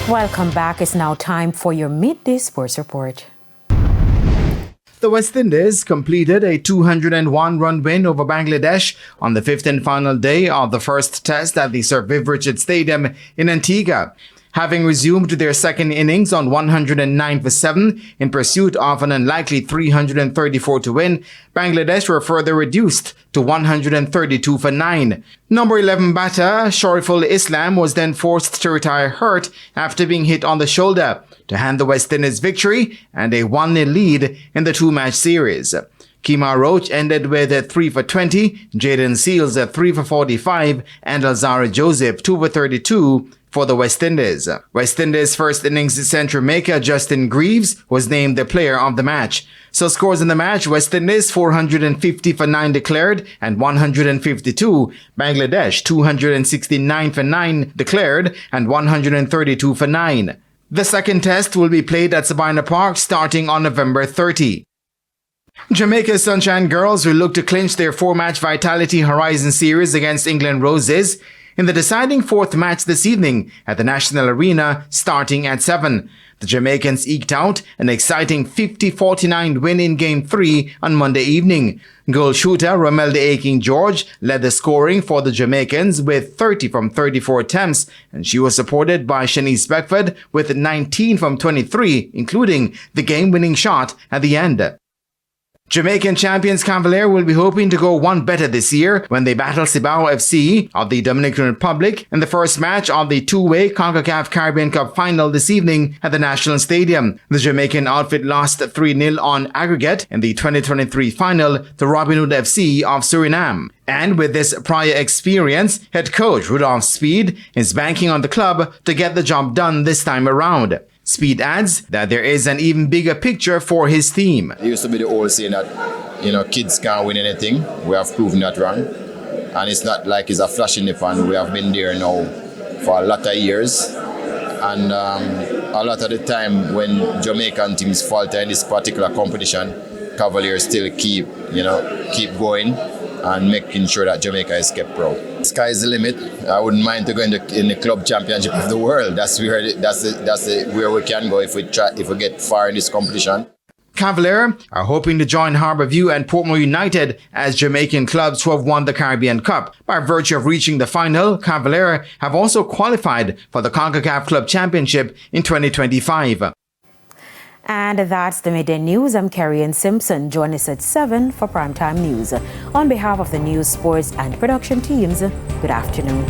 Welcome back. It's now time for your midday sports report. The West Indies completed a 201-run win over Bangladesh on the fifth and final day of the first test at the Sir Viv Richards Stadium in Antigua. Having resumed their second innings on 109 for 7 in pursuit of an unlikely 334 to win, Bangladesh were further reduced to 132 for 9. Number 11 batter Shoriful Islam was then forced to retire hurt after being hit on the shoulder to hand the West Indies victory and a 1-0 lead in the two-match series. Kemar Roach ended with a 3 for 20, Jaden Seals a 3 for 45, and Alzara Joseph 2 for 32 for the West Indies. West Indies' first innings centre maker Justin Greaves was named the player of the match. So scores in the match: West Indies 450 for 9 declared and 152. Bangladesh 269 for 9 declared and 132 for 9. The second test will be played at Sabina Park starting on November 30. Jamaica's Sunshine Girls will look to clinch their 4-match Vitality Horizon Series against England Roses in the deciding fourth match this evening at the National Arena starting at 7. The Jamaicans eked out an exciting 50-49 win in Game 3 on Monday evening. Goal shooter Romelda Aking-George led the scoring for the Jamaicans with 30 from 34 attempts, and she was supported by Shanice Beckford with 19 from 23, including the game-winning shot at the end. Jamaican champions Cavalier will be hoping to go one better this year when they battle Cibao FC of the Dominican Republic in the first match of the two-way CONCACAF Caribbean Cup final this evening at the National Stadium. The Jamaican outfit lost 3-0 on aggregate in the 2023 final to Robin Hood FC of Suriname. And with this prior experience, head coach Rudolph Speed is banking on the club to get the job done this time around. Speed adds that there is an even bigger picture for his team. It used to be the old saying that, kids can't win anything. We have proven that wrong. And it's not like it's a flash in the pan. We have been there now for a lot of years. And a lot of the time when Jamaican teams falter in this particular competition, Cavaliers still keep going and making sure that Jamaica is kept proud. Sky's the limit. I wouldn't mind to go in the club championship of the world. That's where we can go if we get far in this competition. Cavalier are hoping to join Harbourview and Portmore United as Jamaican clubs who have won the Caribbean Cup. By virtue of reaching the final, Cavalier have also qualified for the CONCACAF Club Championship in 2025. And that's the Midday News. I'm Kerry-Ann Simpson. Join us at 7 for Primetime News. On behalf of the news, sports and production teams, good afternoon.